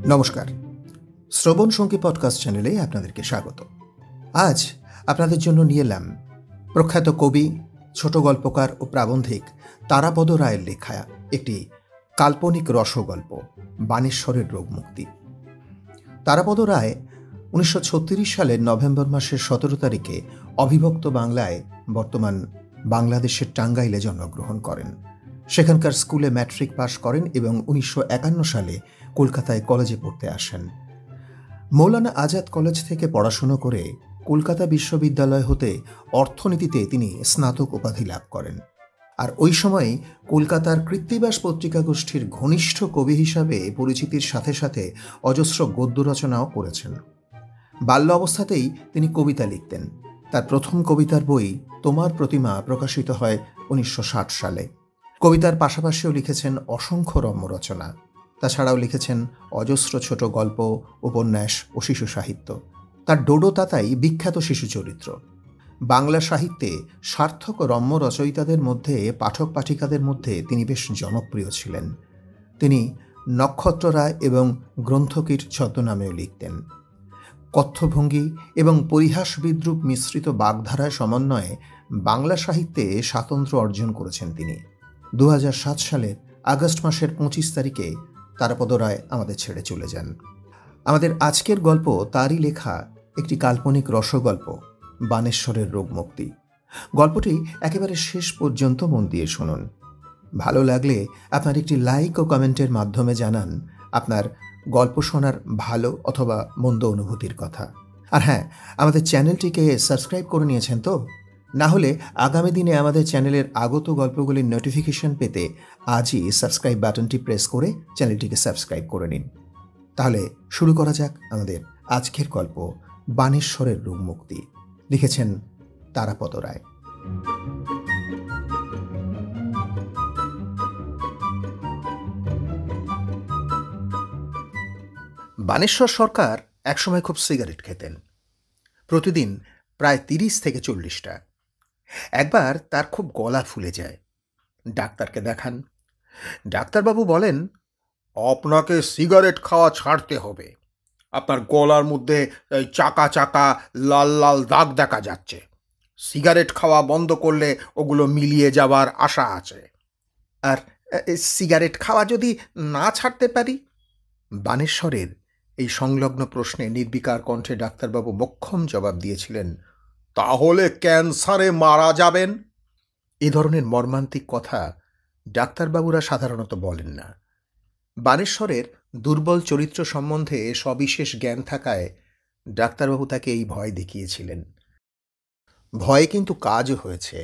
নমস্কার, শ্রবণ সঙ্গী পডকাস্ট চ্যানেলে আপনাদেরকে স্বাগত। আজ আপনাদের জন্য নিয়ে এলাম প্রখ্যাত কবি, ছোট গল্পকার ও প্রাবন্ধিক তারাপদ রায়ের লেখা একটি কাল্পনিক রসগল্প বানেশ্বরের রোগমুক্তি। তারাপদ রায় 1936 সালের নভেম্বর মাসের 17 তারিখে অবিভক্ত বাংলায়, বর্তমান বাংলাদেশের টাঙ্গাইলে জন্মগ্রহণ করেন। সেখানকার স্কুলে ম্যাট্রিক পাশ করেন এবং 1951 সালে কলকাতায় কলেজে পড়তে আসেন। মৌলানা আজাদ কলেজ থেকে পড়াশুনো করে কলকাতা বিশ্ববিদ্যালয় হতে অর্থনীতিতে তিনি স্নাতক উপাধি লাভ করেন। আর ওই সময় কলকাতার কৃত্তিবাস পত্রিকা গোষ্ঠীর ঘনিষ্ঠ কবি হিসাবে পরিচিতির সাথে সাথে অজস্র গদ্য রচনাও করেছেন। বাল্য অবস্থাতেই তিনি কবিতা লিখতেন। তার প্রথম কবিতার বই তোমার প্রতিমা প্রকাশিত হয় 1960 সালে। কবিতার পাশাপাশিও লিখেছেন অসংখ্য রম্য রচনা। তাছাড়াও লিখেছেন অজস্র ছোট গল্প, উপন্যাস ও শিশু সাহিত্য। তার ডোডো তাতাই বিখ্যাত শিশু চরিত্র। বাংলা সাহিত্যে সার্থক রম্য রচয়িতাদের মধ্যে, পাঠক পাঠিকাদের মধ্যে তিনি বেশ জনপ্রিয় ছিলেন। তিনি নক্ষত্ররায় এবং গ্রন্থকীর ছদ্মনামেও লিখতেন। কথ্যভঙ্গি এবং পরিহাস বিদ্রূপ মিশ্রিত বাগধারায় সমন্বয়ে বাংলা সাহিত্যে স্বাতন্ত্র্য অর্জন করেছেন তিনি। 2007 সালের আগস্ট মাসের 25 তারিখে তারাপদ রায় আমাদের ছেড়ে চলে যান। আমাদের আজকের গল্প তারই লেখা একটি কাল্পনিক রসগল্প বানেশ্বরের রোগমুক্তি। গল্পটি একেবারে শেষ পর্যন্ত মন দিয়ে শুনুন। ভালো লাগলে আপনার একটি লাইক ও কমেন্টের মাধ্যমে জানান আপনার গল্প শোনার ভালো অথবা মন্দ অনুভূতির কথা। আর হ্যাঁ, আমাদের চ্যানেলটিকে সাবস্ক্রাইব করে নিয়েছেন তো? না হলে আগামী দিনে আমাদের চ্যানেলের আগত গল্পগুলির নোটিফিকেশন পেতে আজই সাবস্ক্রাইব বাটনটি প্রেস করে চ্যানেলটিকে সাবস্ক্রাইব করে নিন। তাহলে শুরু করা যাক আমাদের আজকের গল্প বানেশ্বরের রোগমুক্তি। লিখেছেন তারাপদ রায়। বানেশ্বর সরকার একসময় খুব সিগারেট খেতেন। প্রতিদিন প্রায় 30 থেকে 40টা। একবার তার খুব গলা ফুলে যায়। ডাক্তারকে দেখান। ডাক্তারবাবু বলেন, আপনাকে সিগারেট খাওয়া ছাড়তে হবে। আপনার গলার মধ্যে চাকা চাকা লাল লাল দাগ দেখা যাচ্ছে। সিগারেট খাওয়া বন্ধ করলে ওগুলো মিলিয়ে যাওয়ার আশা আছে। আর সিগারেট খাওয়া যদি না ছাড়তে পারি? বানেশ্বরের এই সংলগ্ন প্রশ্নে নির্বিকার কণ্ঠে ডাক্তারবাবু মোক্ষম জবাব দিয়েছিলেন, তাহলে ক্যান্সারে মারা যাবেন। এ ধরনের মর্মান্তিক কথা ডাক্তারবাবুরা সাধারণত বলেন না। বানেশ্বরের দুর্বল চরিত্র সম্বন্ধে সবিশেষ জ্ঞান থাকায় ডাক্তারবাবু তাকে এই ভয় দেখিয়েছিলেন। ভয়ে কিন্তু কাজও হয়েছে।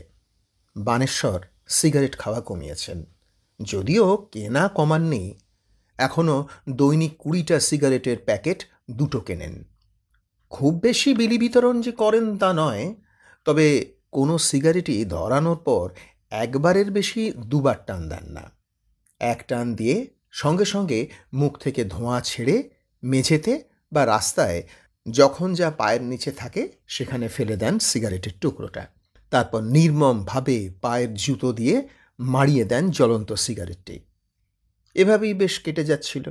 বানেশ্বর সিগারেট খাওয়া কমিয়েছেন, যদিও কেনা কমাননি। এখনও দৈনিক 20টা সিগারেটের প্যাকেট 2টো কেনেন। খুব বেশি বিলি বিতরণ যে করেন তা নয়, তবে কোনো সিগারেটই ধরানোর পর একবারের বেশি 2বার টান দেন না। এক টান দিয়ে সঙ্গে সঙ্গে মুখ থেকে ধোঁয়া ছেড়ে মেঝেতে বা রাস্তায় যখন যা পায়ের নিচে থাকে সেখানে ফেলে দেন সিগারেটের টুকরোটা। তারপর নির্মমভাবে পায়ের জুতো দিয়ে মারিয়ে দেন জ্বলন্ত সিগারেটটি। এভাবেই বেশ কেটে যাচ্ছিল।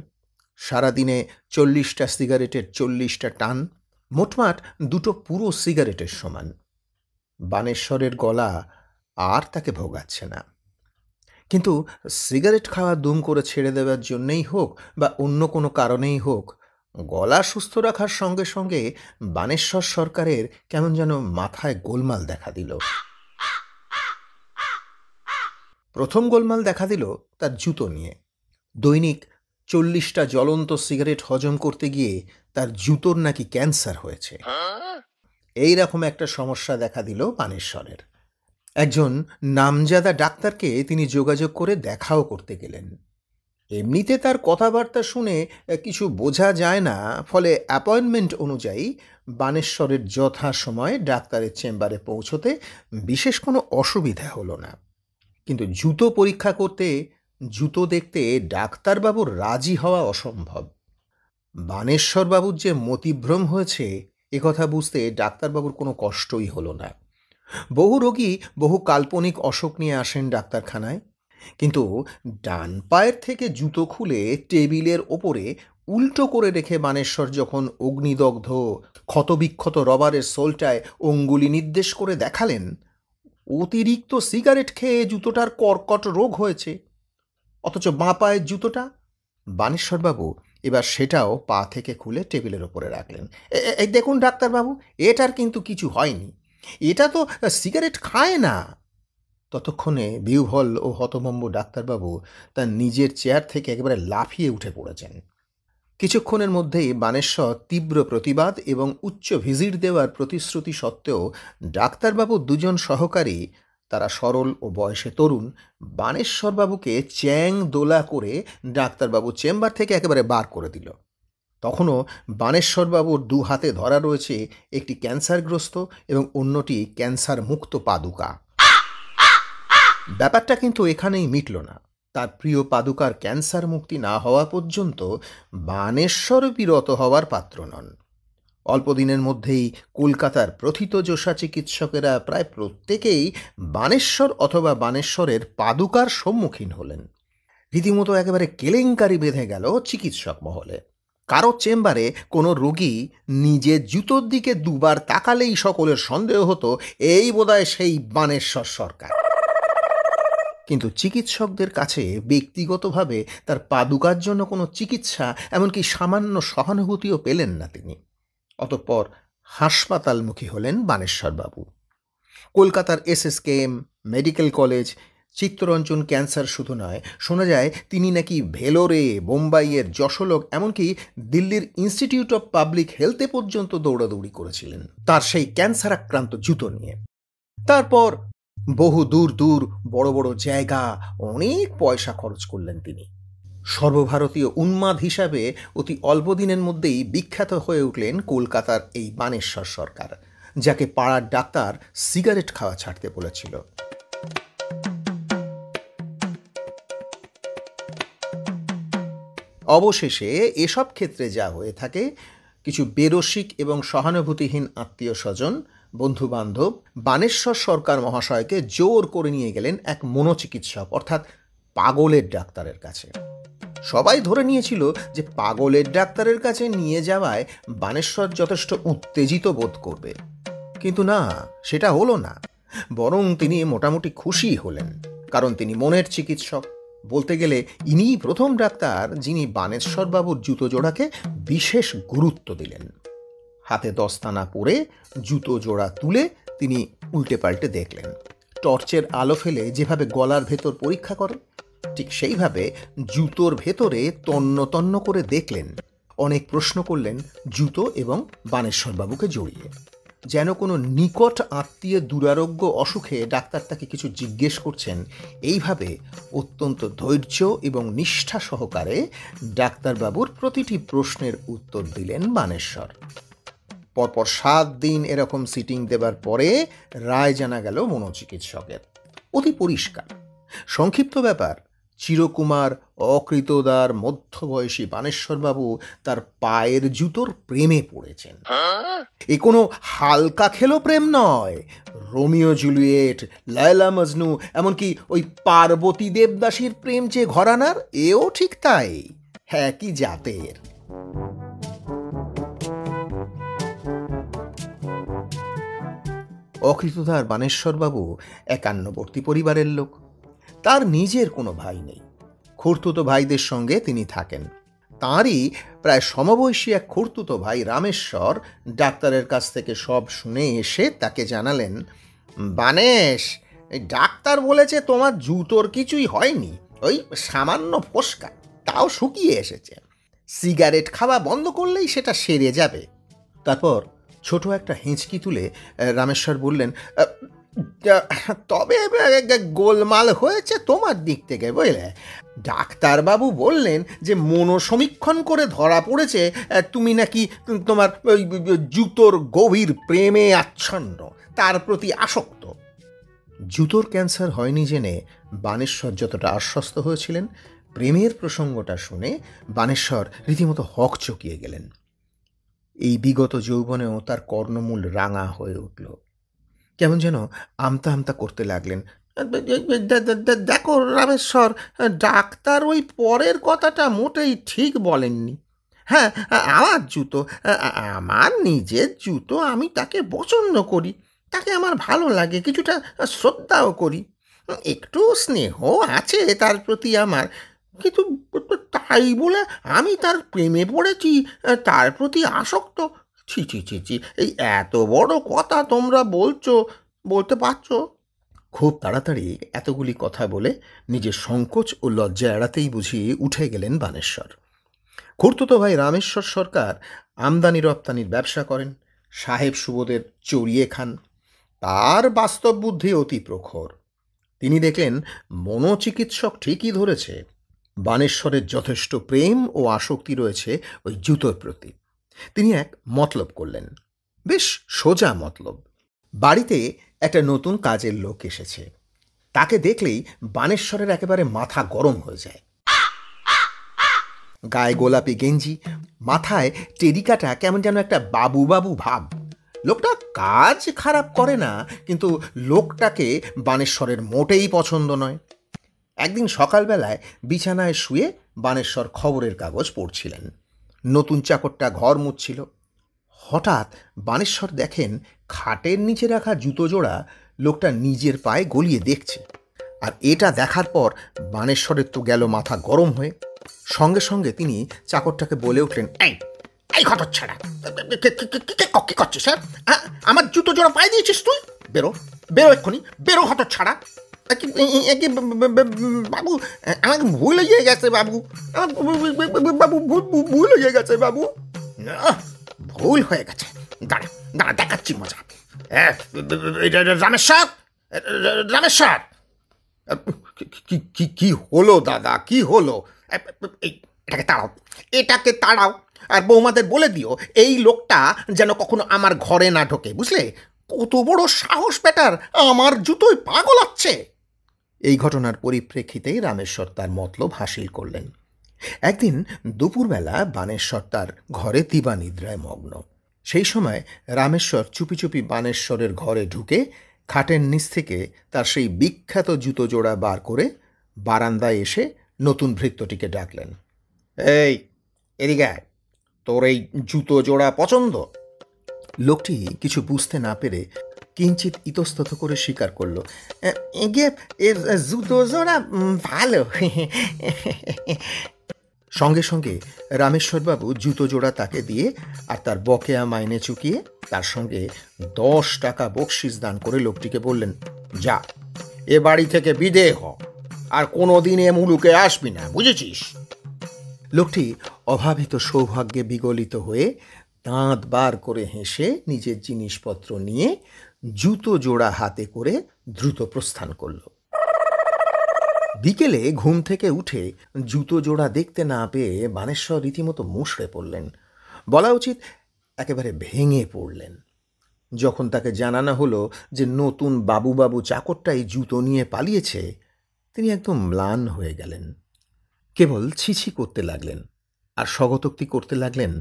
সারাদিনে 40টা সিগারেটের 40টা টান, মোটমাট 2টো পুরো সিগারেটের সমান। বানেশ্বরের গলা আর তাকে ভোগাচ্ছে না। কিন্তু সিগারেট খাওয়া দুম করে ছেড়ে দেওয়ার জন্যেই হোক বা অন্য কোনো কারণেই হোক, গলা সুস্থ রাখার সঙ্গে সঙ্গে বানেশ্বর সরকারের কেমন যেন মাথায় গোলমাল দেখা দিল। প্রথম গোলমাল দেখা দিল তার জুতো নিয়ে। দৈনিক 40টা জ্বলন্ত সিগারেট হজম করতে গিয়ে তার জুতোর নাকি ক্যান্সার হয়েছে। এই রকম একটা সমস্যা দেখা দিল বানেশ্বরের। একজন নামজাদা ডাক্তারকে তিনি যোগাযোগ করে দেখাও করতে গেলেন। এমনিতে তার কথাবার্তা শুনে কিছু বোঝা যায় না, ফলে অ্যাপয়েন্টমেন্ট অনুযায়ী বানেশ্বরের যথাসময়ে ডাক্তারের চেম্বারে পৌঁছতে বিশেষ কোনো অসুবিধা হলো না। কিন্তু জুতো পরীক্ষা করতে, জুতো দেখতে ডাক্তারবাবুর রাজি হওয়া অসম্ভব। বানেশ্বরবাবুর যে মতিভ্রম হয়েছে একথা বুঝতে ডাক্তারবাবুর কোনো কষ্টই হলো না। বহু রোগী বহু কাল্পনিক অসুখ নিয়ে আসেন ডাক্তারখানায়, কিন্তু ডান পায়ের থেকে জুতো খুলে টেবিলের ওপরে উল্টো করে রেখে বানেশ্বর যখন অগ্নিদগ্ধ ক্ষতবিক্ষত রবারের সোলটায় অঙ্গুলি নির্দেশ করে দেখালেন, অতিরিক্ত সিগারেট খেয়ে জুতোটার কর্কট রোগ হয়েছে। অথচ বাঁ পায়ের জুতোটা? বানেশ্বরবাবু এবার সেটাও পা থেকে খুলে টেবিলের ওপরে রাখলেন। এই দেখুন ডাক্তারবাবু, এটার কিন্তু কিছু হয়নি, এটা তো সিগারেট খায় না। ততক্ষণে বিহ্বল ও হতভম্ব ডাক্তারবাবু তার নিজের চেয়ার থেকে একেবারে লাফিয়ে উঠে পড়েছেন। কিছুক্ষণের মধ্যেই বানেশ্বর তীব্র প্রতিবাদ এবং উচ্চ ভিজিট দেওয়ার প্রতিশ্রুতি সত্ত্বেও ডাক্তারবাবুর দুজন সহকারী, তারা সরল ও বয়সে তরুণ, বানেশ্বরবাবুকে চ্যাং দোলা করে ডাক্তারবাবুর চেম্বার থেকে একেবারে বার করে দিল। তখনও বানেশ্বরবাবুর দু হাতে ধরা রয়েছে একটি ক্যান্সারগ্রস্ত এবং অন্যটি ক্যান্সার মুক্ত পাদুকা। ব্যাপারটা কিন্তু এখানেই মিটল না। তার প্রিয় পাদুকার ক্যান্সার মুক্তি না হওয়া পর্যন্ত বানেশ্বর বিরত হওয়ার পাত্র নন। অল্পদিনের মধ্যেই কলকাতার প্রথিতযশা চিকিৎসকেরা প্রায় প্রত্যেকেই বানেশ্বর অথবা বানেশ্বরের পাদুকার সম্মুখীন হলেন। রীতিমতো একেবারে কেলেঙ্কারি বেঁধে গেল চিকিৎসক মহলে। কারো চেম্বারে কোনো রোগী নিজের জুতোর দিকে দুবার তাকালেই সকলের সন্দেহ হতো এই বোধহয় সেই বানেশ্বর সরকার। কিন্তু চিকিৎসকদের কাছে ব্যক্তিগতভাবে তার পাদুকার জন্য কোনো চিকিৎসা, এমনকি সামান্য সহানুভূতিও পেলেন না তিনি। অতঃপর হাসপাতালমুখী হলেন বানেশ্বরবাবু। কলকাতার SSKM medical college, Chittaranjan cancer শুধু নয়, শোনা যায় তিনি নাকি ভেলোরে, বোম্বাইয়ের যশোলক, এমনকি দিল্লির ইনস্টিটিউট অফ পাবলিক হেলথে পর্যন্ত দৌড়াদৌড়ি করেছিলেন তার সেই ক্যান্সার আক্রান্ত জুতো নিয়ে। তারপর বহু দূর দূর বড় বড় জায়গা, অনেক পয়সা খরচ করলেন তিনি। সর্বভারতীয় উন্মাদ হিসাবে অতি অল্প দিনের মধ্যেই বিখ্যাত হয়ে উঠলেন কলকাতার এই বানেশ্বর সরকার, যাকে পাড়ার ডাক্তার সিগারেট খাওয়া ছাড়তে বলেছিল। অবশেষে এসব ক্ষেত্রে যা হয়ে থাকে, কিছু বেরসিক এবং সহানুভূতিহীন আত্মীয় স্বজন, বন্ধুবান্ধব বানেশ্বর সরকার মহাশয়কে জোর করে নিয়ে গেলেন এক মনোচিকিৎসক অর্থাৎ পাগলের ডাক্তারের কাছে। সবাই ধরে নিয়েছিল যে পাগলের ডাক্তারের কাছে নিয়ে যাওয়ায় বানেশ্বর যথেষ্ট উত্তেজিত বোধ করবে, কিন্তু না, সেটা হলো না। বরং তিনি মোটামুটি খুশি হলেন, কারণ তিনি মনের চিকিৎসক। বলতে গেলে ইনিই প্রথম ডাক্তার যিনি বানেশ্বরবাবুর জুতো জোড়াকে বিশেষ গুরুত্ব দিলেন। হাতে দস্তানা পরে জুতো জোড়া তুলে তিনি উল্টে পাল্টে দেখলেন। টর্চের আলো ফেলে যেভাবে গলার ভেতর পরীক্ষা করে, ঠিক সেইভাবে জুতোর ভেতরে তন্ন তন্ন করে দেখলেন। অনেক প্রশ্ন করলেন জুতো এবং বানেশ্বরবাবুকে জড়িয়ে, যেন কোনো নিকট আত্মীয় দুরারোগ্য অসুখে ডাক্তার তাকে কিছু জিজ্ঞেস করছেন। এইভাবে অত্যন্ত ধৈর্য এবং নিষ্ঠা সহকারে ডাক্তারবাবুর প্রতিটি প্রশ্নের উত্তর দিলেন বানেশ্বর। পরপর 7 দিন এরকম সিটিং দেবার পরে রায় জানা গেল মনোচিকিৎসকের। অতি পরিষ্কার সংক্ষিপ্ত ব্যাপার, চিরকুমার অকৃতদার মধ্যবয়সী বানেশ্বরবাবু তার পায়ের জুতোর প্রেমে পড়েছেন। এ কোনো হালকা খেলো প্রেম নয়। রোমিও জুলিয়েট, লায়লা মজনু, এমনকি ওই পার্বতী দেবদাসীর প্রেম যে ঘরানার, এও ঠিক তাই, একই জাতের। অকৃতদার বানেশ্বরবাবু 51বর্তী পরিবারের লোক। তার নিজের কোনো ভাই নেই। খুড়তুতো ভাইদের সঙ্গে তিনি থাকেন। তাঁরই প্রায় সমবয়সী এক খুড়তুতো ভাই রামেশ্বর ডাক্তারের কাছ থেকে সব শুনে এসে তাকে জানালেন, বানেশ, ডাক্তার বলেছে তোমার জুতোর কিছুই হয়নি, ওই সামান্য ফোসকা, তাও শুকিয়ে এসেছে। সিগারেট খাওয়া বন্ধ করলেই সেটা সেরে যাবে। তারপর ছোট একটা হেঁচকি তুলে রামেশ্বর বললেন, তবে গোলমাল হয়েছে তোমার দিক থেকে, বুঝলে। ডাক্তারবাবু বললেন যে মনোসমীক্ষণ করে ধরা পড়েছে তুমি নাকি তোমার ওই জুতোর গভীর প্রেমে আচ্ছন্ন, তার প্রতি আসক্ত। জুতোর ক্যান্সার হয়নি জেনে বানেশ্বর যতটা আশ্বস্ত হয়েছিলেন, প্রেমের প্রসঙ্গটা শুনে বানেশ্বর রীতিমতো হকচকিয়ে গেলেন। এই বিগত যৌবনেও তার কর্ণমূল রাঙা হয়ে উঠল। কেমন যেন আমতা আমতা করতে লাগলেন, দেখো রামেশ্বর, ডাক্তার ওই পরের কথাটা মোটেই ঠিক বলেননি। হ্যাঁ, আমার জুতো, আমার নিজের জুতো, আমি তাকে পছন্দ করি, তাকে আমার ভালো লাগে, কিছুটা শ্রদ্ধাও করি, একটু স্নেহ আছে তার প্রতি আমার, কিন্তু তাই বলে আমি তার প্রেমে পড়েছি, তার প্রতি আসক্ত? ছি ছি ছি ছি, এই এত বড় কথা তোমরা বলতে পারছো? খুব তাড়াতাড়ি এতগুলি কথা বলে নিজের সংকোচ ও লজ্জা এড়াতেই বুঝি উঠে গেলেন বানেশ্বর। খুড়তুতো ভাই রামেশ্বর সরকার আমদানি রপ্তানির ব্যবসা করেন, সাহেব সুবোধের চড়িয়ে খান। তার বাস্তব বুদ্ধি অতি প্রখর। তিনি দেখলেন মনোচিকিৎসক ঠিকই ধরেছে, বানেশ্বরের যথেষ্ট প্রেম ও আসক্তি রয়েছে ওই জুতোর প্রতি। তিনি এক মতলব করলেন, বেশ সোজা মতলব। বাড়িতে একটা নতুন কাজের লোক এসেছে, তাকে দেখলেই বানেশ্বরের একেবারে মাথা গরম হয়ে যায়। গায়ে গোলাপি গেঞ্জি, মাথায় টেরিকাটা, কেমন যেন একটা বাবু বাবু ভাব। লোকটা কাজ খারাপ করে না, কিন্তু লোকটাকে বানেশ্বরের মোটেই পছন্দ নয়। একদিন সকালবেলায় বিছানায় শুয়ে বানেশ্বর খবরের কাগজ পড়ছিলেন। নতুন চাকরটা ঘর মুছছিল। হঠাৎ বানেশ্বর দেখেন খাটের নিচে রাখা জুতো জোড়া লোকটা নিজের পায়ে গলিয়ে দেখছে। আর এটা দেখার পর বানেশ্বরের তো গেল মাথা গরম হয়ে। সঙ্গে সঙ্গে তিনি চাকরটাকে বলে উঠলেন, এই এই হতচ্ছাড়া, কি করছিস স্যার? আমার জুতো জোড়া পায়ে দিয়েছিস তুই? বেরো, বেরো এক্ষুনি, বেরো হতচ্ছাড়া। বাবু, আমাকে ভুল হয়ে গেছে বাবু, বাবু ভুল হয়ে গেছে বাবু। ভুল হয়ে গেছে, দাঁড়া দাঁড়া, দেখাচ্ছি মজা। রামেশ্বর, রামেশ্বর, কি হলো দাদা, কি হলো? এটাকে তাড়াও, এটাকে তাড়াও, আর বৌমাদের বলে দিও এই লোকটা যেন কখনো আমার ঘরে না ঢোকে, বুঝলে? কত বড় সাহস বেটার, আমার জুতোয় পা গলাচ্ছে। এই ঘটনার পরিপ্রেক্ষিতেই রামেশ্বর তার মতলব হাসিল করলেন। একদিন দুপুরবেলা বানেশ্বর তার ঘরে দিবানিদ্রায় মগ্ন। সেই সময় রামেশ্বর চুপি চুপি বানেশ্বরের ঘরে ঢুকে খাটের নিচ থেকে তার সেই বিখ্যাত জুতো জোড়া বার করে বারান্দায় এসে নতুন ভৃত্যটিকে ডাকলেন, এই এদিকে আয়, তোর এই জুতো জোড়া পছন্দ? লোকটি কিছু বুঝতে না পেরে কিঞ্চিত ইতস্তত করে স্বীকার করল, এর জুতো জোড়া ভালো। সঙ্গে সঙ্গে রামেশ্বরবাবু জুতো জোড়া তাকে দিয়ে আর তার বকেয়া মাইনে চুকিয়ে তার সঙ্গে 10 টাকা বকশিস দান করে লোকটিকে বললেন, যা, এ বাড়ি থেকে বিদেয় হ, আর কোনোদিন এ মুলুকে আসবি না, বুঝেছিস? লোকটি অভাবিত সৌভাগ্যে বিগলিত হয়ে দাঁত বার করে হেসে নিজের জিনিসপত্র নিয়ে জুতো জোড়া হাতে করে দ্রুত প্রস্থান করল। বিকেলে ঘুম থেকে উঠে জুতো জোড়া দেখতে না পেয়ে বানেশ্বর রীতিমতো মুষড়ে পড়লেন, বলা উচিত একেবারে ভেঙে পড়লেন। যখন তাকে জানানো হলো যে নতুন বাবু চাকরটাই জুতো নিয়ে পালিয়েছে, তিনি একদম ম্লান হয়ে গেলেন। কেবল ছিছি করতে লাগলেন আর স্বগতোক্তি করতে লাগলেন,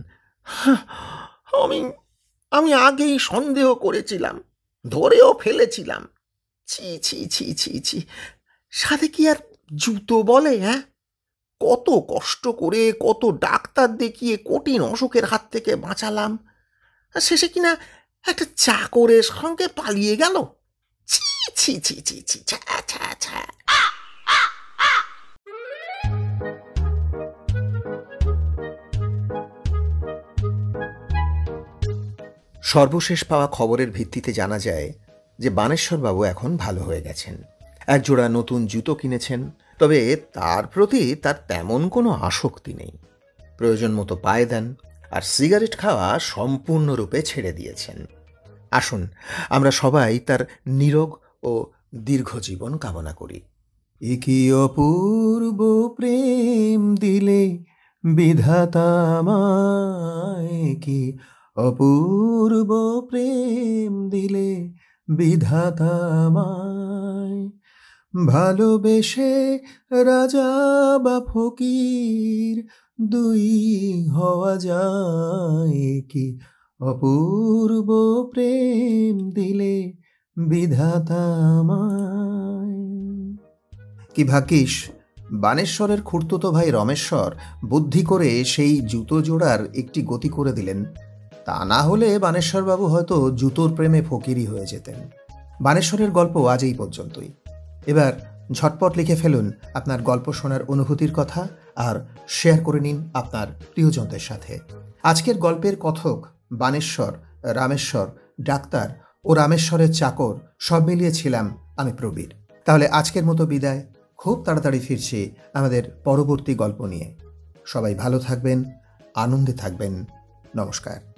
আমি আগেই সন্দেহ করেছিলাম, ধরেও ফেলেছিলাম। ছি ছি ছি ছি ছি, সাথে কি আর জুতো বলে? হ্যাঁ, কত কষ্ট করে, কত ডাক্তার দেখিয়ে কঠিন অসুখের হাত থেকে বাঁচালাম, শেষে কিনা একটা চাকরের সঙ্গে পালিয়ে গেল। ছি ছি ছি ছি ছি, ছ্যা ছ্যা ছ্যা। সর্বশেষ পাওয়া খবরের ভিত্তিতে জানা যায় যে বানেশ্বরবাবু এখন ভালো হয়ে গেছেন। একজোড়া নতুন জুতো কিনেছেন, তবে তার প্রতি তার তেমন কোনো আসক্তি নেই। প্রয়োজন মতো পায়ে দেন, আর সিগারেট খাওয়া সম্পূর্ণরূপে ছেড়ে দিয়েছেন। আসুন আমরা সবাই তার নিরোগ ও দীর্ঘ জীবন কামনা করি। এ কি অপূর্ব প্রেম দিলে বিধাতা আমায়, কি অপূর্ব প্রেম দিলে বিধাতা আমায়, ভালোবেসে রাজা বা ফকির দুই হওয়া যায়, কি অপূর্ব প্রেম দিলে বিধাতা আমায়। কি ভাগ্যিস বানেশ্বরের খুড়তুতো ভাই রমেশ্বর বুদ্ধি করে সেই জুতো জোড়ার একটি গতি করে দিলেন। তা না হলে বানেশ্বরবাবু হয়তো জুতোর প্রেমে ফকিরই হয়ে যেতেন। বানেশ্বরের গল্প আজ এই পর্যন্তই। এবার ঝটপট লিখে ফেলুন আপনার গল্প শোনার অনুভূতির কথা আর শেয়ার করে নিন আপনার প্রিয়জনদের সাথে। আজকের গল্পের কথক বানেশ্বর, রামেশ্বর, ডাক্তার ও রামেশ্বরের চাকর সব মিলিয়ে ছিলাম আমি প্রবীর। তাহলে আজকের মতো বিদায়। খুব তাড়াতাড়ি ফিরছি আমাদের পরবর্তী গল্প নিয়ে। সবাই ভালো থাকবেন, আনন্দে থাকবেন। নমস্কার।